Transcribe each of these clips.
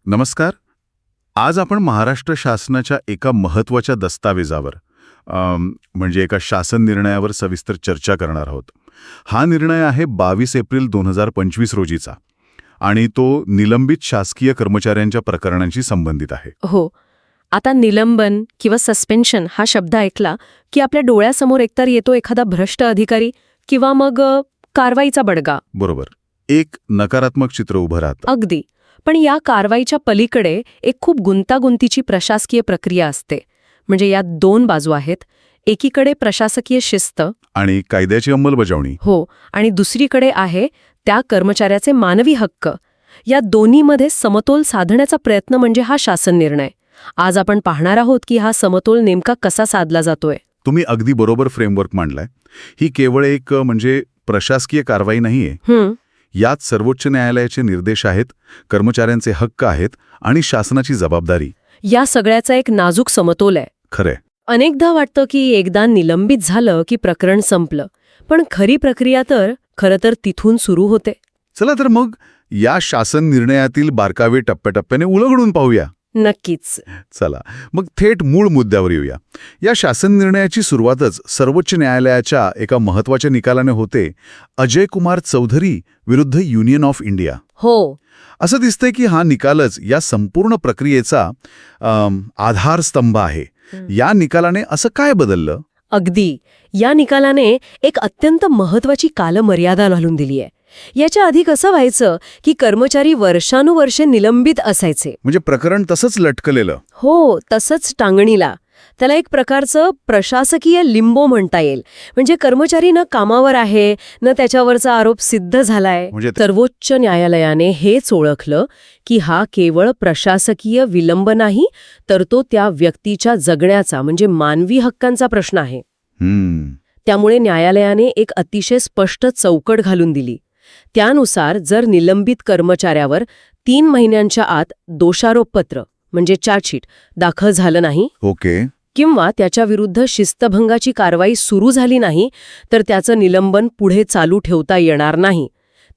नमस्कार. आज आपण महाराष्ट्र शासनाच्या एका महत्त्वाच्या दस्तावेजावर म्हणजे एका शासन निर्णयावर सविस्तर चर्चा करणार आहोत. हा निर्णय आहे 22 एप्रिल 2025 रोजीचा आणि तो निलंबित शासकीय कर्मचाऱ्यांच्या प्रकरणांशी संबंधित आहे. हो. आता निलंबन किंवा सस्पेन्शन हा शब्द ऐकला की आपल्या डोळ्यासमोर एकतर येतो एखादा भ्रष्ट अधिकारी किंवा मग कारवाईचा बडगा. बरोबर. एक नकारात्मक चित्र उभं राहतं. अगदी. पण या कारवाईच्या पलीकडे एक खूप गुंतागुंतीची प्रशासकीय प्रक्रिया असते. म्हणजे यात दोन बाजू आहेत. एकीकडे प्रशासकीय शिस्त आणि कायद्याची अंमलबजावणी. हो, आणि दुसरीकडे आहे त्या कर्मचाऱ्याचे मानवी हक्क. या दोन्हीमध्ये समतोल साधण्याचा प्रयत्न म्हणजे हा शासन निर्णय. आज आपण पाहणार आहोत की हा समतोल नेमका कसा साधला जातोय. तुम्ही अगदी बरोबर फ्रेमवर्क मांडलाय. ही केवळ एक म्हणजे प्रशासकीय कारवाई नाहीये. यात सर्वोच्च न्यायालयाचे निर्देश आहेत, कर्मचाऱ्यांचे हक्क आहेत आणि शासनाची जबाबदारी. या सगळ्याचा एक नाजूक समतोल आहे. खरंय. अनेकदा वाटतं की एकदा निलंबित झालं की प्रकरण संपलं, पण खरी प्रक्रिया तर खरं तर तिथून सुरू होते. चला तर मग या शासन निर्णयातील बारकावे टप्प्याटप्प्याने उलगडून पाहूया. नक्कीच. चला मग थेट मूळ मुद्द्यावर येऊया. या शासन निर्णयाची सुरुवातच सर्वोच्च न्यायालयाच्या एका महत्त्वाच्या निकालाने होते. अजय कुमार चौधरी विरुद्ध युनियन ऑफ इंडिया. हो. असं दिसतंय की हा निकालच या संपूर्ण प्रक्रियेचा आधारस्तंभ आहे. या निकालाने असं काय बदललं? अगदी. या निकालाने एक अत्यंत महत्वाची कालमर्यादा घालून दिली आहे. याच्या आधी कसं व्हायचं की कर्मचारी वर्षानुवर्षे निलंबित असायचे. म्हणजे प्रकरण तसंच लटकलेलं. हो, तसंच टांगणीला. त्याला एक प्रकारचं प्रशासकीय लिंबो म्हणता येईल. म्हणजे कर्मचारी न कामावर आहे, न त्याच्यावरचा आरोप सिद्ध झालाय. म्हणजे सर्वोच्च न्यायालयाने हेच ओळखलं की हा केवळ प्रशासकीय विलंब नाही, तर तो त्या व्यक्तीच्या जगण्याचा म्हणजे मानवी हक्कांचा प्रश्न आहे. त्यामुळे न्यायालयाने एक अतिशय स्पष्ट चौकट घालून दिली. त्यानुसार जर निलंबित कर्मचाऱ्यावर 3 महिन्यांच्या आत दोषारोपपत्र म्हणजे चार्जशीट दाखल झालं नाही, ओके, किंवा त्याच्याविरुद्ध शिस्तभंगाची कारवाई सुरू झाली नाही, तर त्याचं निलंबन पुढे चालू ठेवता येणार नाही.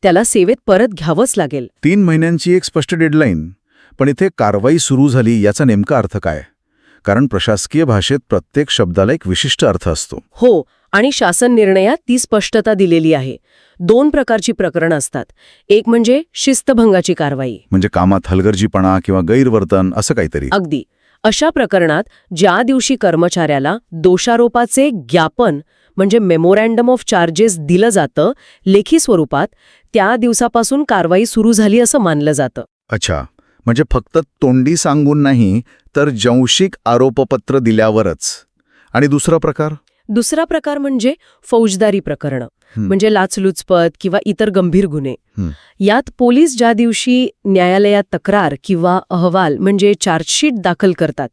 त्याला सेवेत परत घ्यावंच लागेल. 3 महिन्यांची एक स्पष्ट डेडलाईन. पण इथे कारवाई सुरू झाली याचा नेमका अर्थ काय? कारण प्रशासकीय भाषेत प्रत्येक शब्दाला एक विशिष्ट अर्थ असतो. हो, आणि शासन निर्णयात ती स्पष्टता दिलेली आहे. 2 प्रकारची प्रकरणं असतात. एक म्हणजे शिस्तभंगाची कारवाई. म्हणजे कामात हलगर्जीपणा किंवा गैरवर्तन असं काहीतरी. अगदी. अशा प्रकरणात ज्या दिवशी कर्मचाऱ्याला दोषारोपाचे ज्ञापन म्हणजे मेमोरँडम ऑफ चार्जेस दिलं जातं लेखी स्वरूपात, त्या दिवसापासून कारवाई सुरू झाली असं मानलं जातं. अच्छा, म्हणजे फक्त तोंडी सांगून नाही, तर जंशिक आरोपपत्र दिल्यावरच. आणि दुसरा प्रकार म्हणजे फौजदारी प्रकरणं. म्हणजे लाचलुचपत किंवा इतर गंभीर गुन्हे. यात पोलीस ज्या दिवशी न्यायालयात तक्रार किंवा अहवाल म्हणजे चार्जशीट दाखल करतात,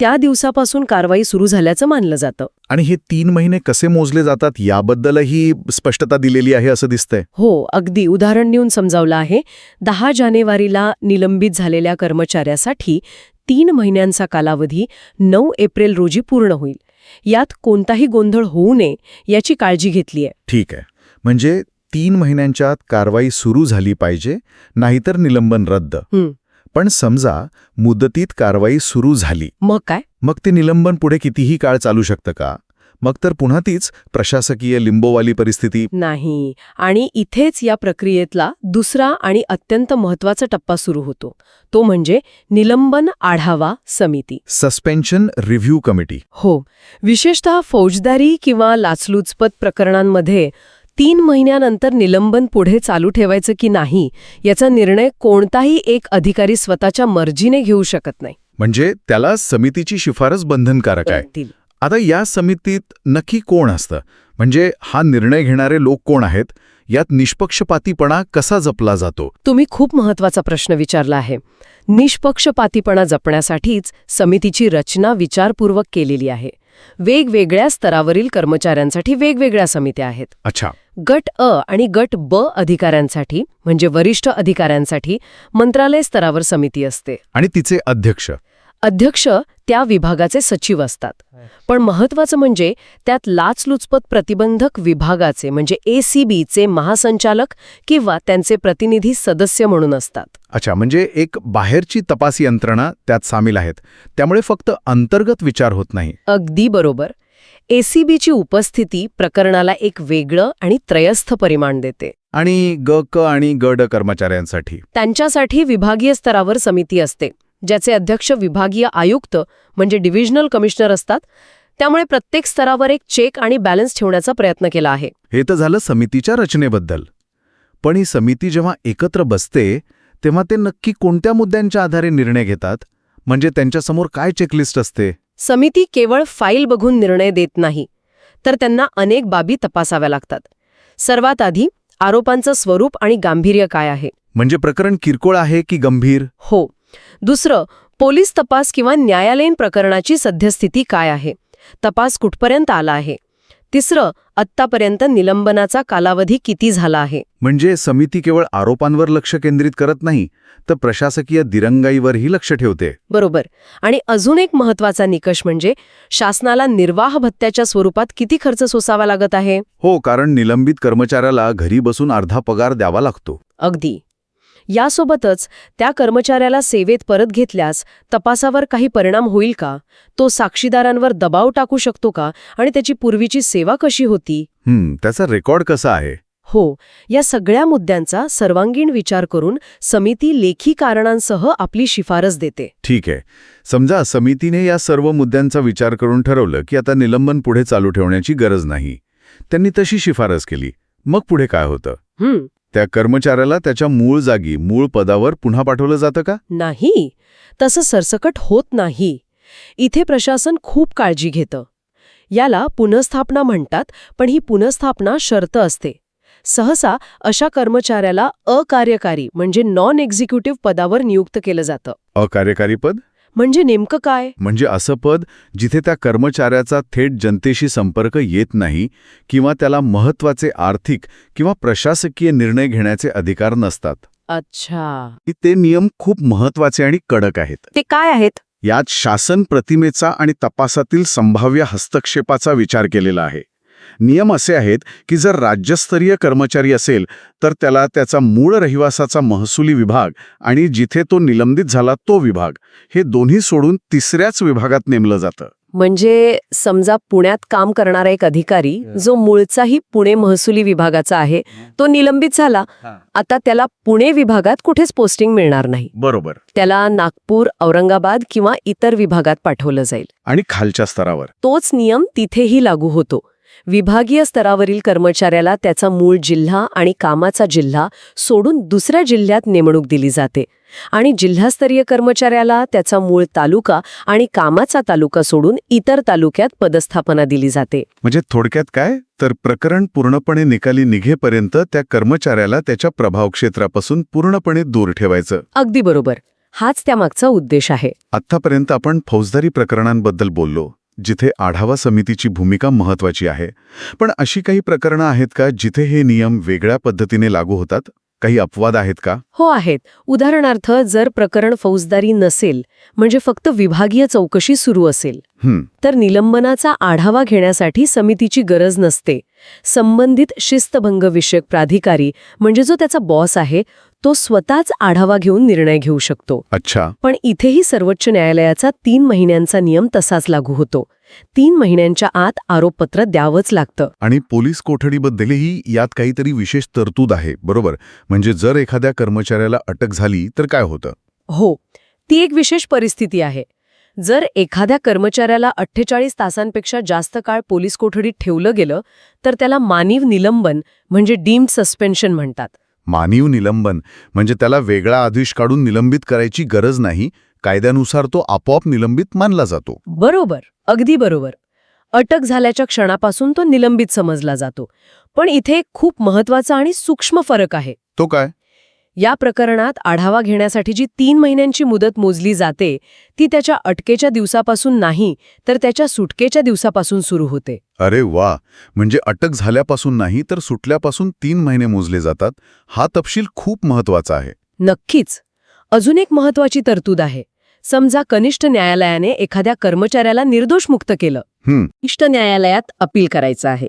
त्या दिवसापासून कारवाई सुरू झाल्याचं मानलं जातं. आणि हे 3 महिने कसे मोजले जातात याबद्दलही स्पष्टता दिलेली आहे असं दिसतंय. हो, अगदी. उदाहरण देऊन समजावलं आहे. 10 जानेवारीला निलंबित झालेल्या कर्मचाऱ्यासाठी 3 महिन्यांचा कालावधी 9 एप्रिल रोजी पूर्ण होईल. यात कोणताही गोंधळ होऊ नये याची काळजी घेतली आहे. ठीक आहे. म्हणजे 3 महिन्यांच्या आत कारवाई सुरू झाली पाहिजे, नाहीतर निलंबन रद्द. पण समजा मुदतीत कारवाई सुरू झाली, मग काय? मग ते निलंबन पुढे कितीही काळ चालू शकतं का? मग तर पुन्हा तीच प्रशासकीय लिंबोवाली परिस्थिती. नाही. आणि इथेच या प्रक्रियेतला दुसरा आणि अत्यंत महत्वाचा टप्पा सुरू होतो. तो म्हणजे निलंबन आढावा समिती. Suspension review committee. हो. विशेषतः फौजदारी किंवा लाचलुचपत प्रकरणांमध्ये 3 महिन्यानंतर निलंबन पुढे चालू ठेवायचं की नाही याचा निर्णय कोणताही एक अधिकारी स्वतःच्या मर्जीने घेऊ शकत नाही. म्हणजे त्याला समितीची शिफारस बंधनकारक आहे. आता या समितीत नक्की कोण असतं? म्हणजे हा निर्णय घेणारे लोक कोण आहेत? यात निष्पक्षपातीपणा कसा जपला जातो? तुम्ही खूप महत्वाचा प्रश्न विचारला आहे. निष्पक्षपातीपणा जपण्यासाठीच समितीची रचना विचारपूर्वक केलेली आहे. वेगवेगळ्या स्तरावरील कर्मचाऱ्यांसाठी वेगवेगळ्या समित्या आहेत. अच्छा. गट अ आणि गट ब अधिकाऱ्यांसाठी म्हणजे वरिष्ठ अधिकाऱ्यांसाठी मंत्रालय स्तरावर समिती असते. आणि तिचे अध्यक्ष? अध्यक्ष त्या विभागाचे सचिव असतात. पण महत्वाचं म्हणजे त्यात लाचलुचपत प्रतिबंधक विभागाचे म्हणजे ACBचे महासंचालक किंवा त्यांचे प्रतिनिधी सदस्य म्हणून असतात. अच्छा, म्हणजे एक बाहेरची तपास यंत्रणा त्यात सामील आहेत. त्यामुळे फक्त अंतर्गत विचार होत नाही. अगदी बरोबर. ACBची उपस्थिती प्रकरणाला एक वेगळं आणि त्रयस्थ परिमाण देते. आणि ग आणि ड कर्मचाऱ्यांसाठी त्यांच्यासाठी विभागीय स्तरावर समिती असते, ज्याचे अध्यक्ष विभागीय आयुक्त म्हणजे डिव्हिजनल कमिशनर असतात. त्यामुळे प्रत्येक स्तरावर एक चेक आणि बॅलन्स ठेवण्याचा प्रयत्न केला आहे. हे तर झालं समितीच्या रचनेबद्दल. पण ही समिती जेव्हा एकत्र बसते तेव्हा ते नक्की कोणत्या मुद्द्यांच्या आधारे निर्णय घेतात? म्हणजे त्यांच्यासमोर काय चेकलिस्ट असते? समिती केवळ फाईल बघून निर्णय देत नाही, तर त्यांना अनेक बाबी तपासाव्या लागतात. सर्वात आधी आरोपांचं स्वरूप आणि गांभीर्य काय आहे. म्हणजे प्रकरण किरकोळ आहे की गंभीर? हो. दुसरं, पोलीस तपास किंवा न्यायालयीन प्रकरणाची सद्यस्थिती काय आहे, तपास कुठपर्यंत आला आहे. तिसरं, आत्तापर्यंत निलंबनाचा कालावधी किती झाला आहे. म्हणजे समिती केवळ आरोपांवर लक्ष केंद्रित करत नाही, तर प्रशासकीय दिरंगाईवरही लक्ष ठेवते. बरोबर. आणि अजून एक महत्वाचा निकष म्हणजे शासनाला निर्वाह भत्त्याच्या स्वरूपात किती खर्च सोसावा लागत आहे. हो, कारण निलंबित कर्मचाऱ्याला घरी बसून अर्धा पगार द्यावा लागतो. अगदी. यासोबतच त्या कर्मचाऱ्याला सेवेत परत घेतल्यास तपासावर काही परिणाम होईल का, तो साक्षीदारांवर दबाव टाकू शकतो का, आणि त्याची पूर्वीची सेवा कशी होती, त्याचा रेकॉर्ड कसा आहे. हो, या सगळ्या मुद्द्यांचा सर्वांगीण विचार करून समिती लेखी कारणांसह आपली शिफारस देते. ठीक आहे. समजा समितीने या सर्व मुद्द्यांचा विचार करून ठरवलं की आता निलंबन पुढे चालू ठेवण्याची गरज नाही. त्यांनी तशी शिफारस केली. मग पुढे काय होतं? त्या कर्मचाऱ्याला त्याच्या मूळ जागी, मूळ पदावर पुन्हा पाठवलं जातं का? नाही, तसं सरसकट होत नाही. इथे प्रशासन खूप काळजी घेतं. याला पुनःस्थापना म्हणतात, पण ही पुनःस्थापना शर्त असते. सहसा अशा कर्मचाऱ्याला अकार्यकारी म्हणजे नॉन एक्झिक्युटिव्ह पदावर नियुक्त केलं जातं. अकार्यकारी पद म्हणजे नेमकं काय? म्हणजे असं पद जिथे त्या कर्मचाऱ्याचा थेट जनतेशी संपर्क येत नाही किंवा त्याला महत्त्वाचे आर्थिक किंवा प्रशासकीय निर्णय घेण्याचे अधिकार नसतात. अच्छा. ते नियम खूप महत्त्वाचे आणि कडक आहेत. ते काय आहेत? यात शासन प्रतिमेचा आणि तपासातील संभाव्य हस्तक्षेपाचा विचार केलेला आहे. नियम असे आहेत की जर राज्यस्तरीय कर्मचारी असेल तर त्याला त्याचा मूळ रहिवासाचा महसुली विभाग आणि जिथे तो निलंबित झाला तो विभाग, हे दोन्ही सोडून तिसऱ्याच विभागात नेमलं जातं. म्हणजे समजा पुण्यात काम करणारा एक अधिकारी जो मूळचाही पुणे महसुली विभागाचा आहे, तो निलंबित झाला. आता त्याला पुणे विभागात कुठेच पोस्टिंग मिळणार नाही. बरोबर. त्याला नागपूर, औरंगाबाद किंवा इतर विभागात पाठवलं जाईल. आणि खालच्या स्तरावर तोच नियम तिथेही लागू होतो. विभागीय स्तरावरील कर्मचाऱ्याला त्याचा मूळ जिल्हा आणि कामाचा जिल्हा सोडून दुसऱ्या जिल्ह्यात नेमणूक दिली जाते आणि जिल्हास्तरीय कर्मचाऱ्याला त्याचा मूळ तालुका आणि कामाचा तालुका सोडून इतर तालुक्यात पदस्थापना दिली जाते. म्हणजे थोडक्यात काय तर प्रकरण पूर्णपणे निकाली निघेपर्यंत त्या कर्मचाऱ्याला त्याच्या प्रभाव क्षेत्रापासून पूर्णपणे दूर ठेवायचं. अगदी बरोबर. हाच त्यामागचा उद्देश आहे. आत्तापर्यंत आपण फौजदारी प्रकरणांबद्दल बोललो, जिथे आढावा समितीची भूमिका महत्वाची आहे. पण अशी काही प्रकरणं आहेत का जिथे हे नियम वेगळ्या पद्धतीने लागू होतात? काही अपवाद आहेत का? हो आहेत. उदाहरणार्थ, जर प्रकरण फौजदारी नसेल, म्हणजे फक्त विभागीय चौकशी सुरू असेल, तर निलंबनाचा आढावा घेण्यासाठी समितीची गरज नसते. संबंधित शिस्तभंग विषयक प्राधिकारी म्हणजे जो त्याचा बॉस आहे, तो स्वतःच आढावा घेऊन निर्णय घेऊ शकतो. अच्छा. पण इथेही सर्वोच्च न्यायालयाचा 3 महिन्यांचा नियम तसाच लागू होतो. 3 महिन्यांच्या आत आरोपपत्र द्यावंच लागतं. आणि पोलीस कोठडीबद्दलही यात काहीतरी विशेष तरतूद आहे, बरोबर? म्हणजे जर एखाद्या कर्मचाऱ्याला अटक झाली तर काय होतं? हो, ती एक विशेष परिस्थिती आहे. जर एखाद्या कर्मचाऱ्याला 48 तासांपेक्षा जास्त काळ पोलीस कोठडीत ठेवलं गेलं तर त्याला मानीव निलंबन म्हणजे डीम्ड सस्पेन्शन म्हणतात. मानीव निलंबन म्हणजे त्याला वेगळा आदेश काढून निलंबित करायची गरज नाही, कायद्यानुसार तो आपोआप निलंबित मानला जातो. बरोबर, अगदी बरोबर. अटक झाल्याच्या क्षणापासून तो निलंबित समजला जातो. पण इथे एक खूप महत्वाचा आणि सूक्ष्म फरक आहे. तो काय? या प्रकरणात आढावा घेण्यासाठी जी 3 महिन्यांची मुदत मोजली जाते ती त्याच्या अटकेच्या दिवसापासून नाही, तर त्याच्या सुटकेच्या दिवसापासून सुरू होते. अरे वा, म्हणजे अटक झाल्यापासून नाही तर सुटल्यापासून 3 महिने मोजले जातात. हा तपशील खूप महत्वाचा आहे. नक्कीच. अजून एक महत्वाची तरतूद आहे. समजा कनिष्ठ न्यायालयाने एखाद्या कर्मचाऱ्याला निर्दोष मुक्त केलं. कनिष्ठ न्यायालयात अपील करायचं आहे.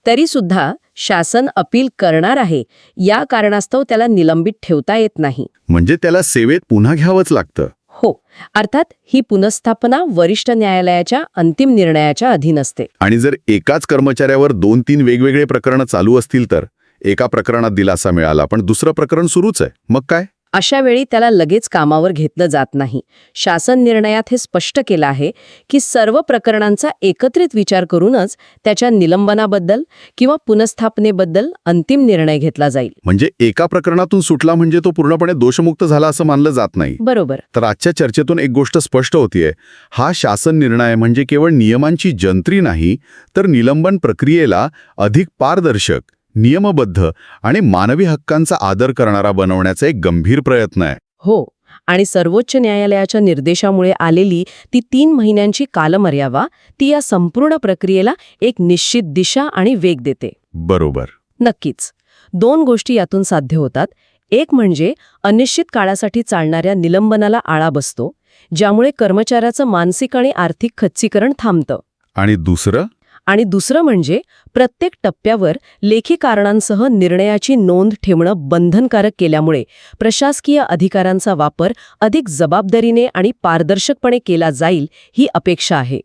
तरी सुद्धा शासन अपील करणार आहे या कारणास्तव त्याला निलंबित ठेवता येत नाही. म्हणजे त्याला सेवेत पुन्हा घ्यावंच लागतं. हो, अर्थात ही पुनःस्थापना वरिष्ठ न्यायालयाच्या अंतिम निर्णयाच्या अधीन असते. आणि जर एकाच कर्मचाऱ्यावर 2-3 वेगवेगळे प्रकरणं चालू असतील तर एका प्रकरणात दिलासा मिळाला पण दुसरं प्रकरण सुरूच आहे, मग काय? अशा वेळी त्याला लगेच कामावर घेतलं जात नाही. शासन निर्णयात हे स्पष्ट केलं आहे की सर्व प्रकरणांचा एकत्रित विचार करूनच त्याच्या निलंबनाबद्दल किंवा पुनःस्थापनेबद्दल अंतिम निर्णय घेतला जाईल. म्हणजे एका प्रकरणातून सुटला म्हणजे तो पूर्णपणे दोषमुक्त झाला असं मानलं जात नाही. बरोबर. तर आजच्या चर्चेतून एक गोष्ट स्पष्ट होतीये, हा शासन निर्णय म्हणजे केवळ नियमांची जंत्री नाही, तर निलंबन प्रक्रियेला अधिक पारदर्शक, नियमबद्ध आणि मानवी हक्कांचा आदर करणारा बनवण्याचा एक गंभीर प्रयत्न आहे. हो, आणि सर्वोच्च न्यायालयाच्या निर्देशामुळे आलेली ती 3 महिन्यांची कालमर्यादा ती या संपूर्ण प्रक्रियेला एक निश्चित दिशा आणि वेग देते. बरोबर. नक्कीच 2 गोष्टी यातून साध्य होतात. एक म्हणजे अनिश्चित काळासाठी चालणाऱ्या निलंबनाला आळा बसतो, ज्यामुळे कर्मचाऱ्याचं मानसिक आणि आर्थिक खच्चीकरण थांबतं. आणि दुसरं म्हणजे प्रत्येक टप्प्यावर लेखी कारणांसह निर्णयाची नोंद ठेवणं बंधनकारक केल्यामुळे प्रशासकीय अधिकारांचा वापर अधिक जबाबदारीने आणि पारदर्शकपणे केला जाईल ही अपेक्षा आहे.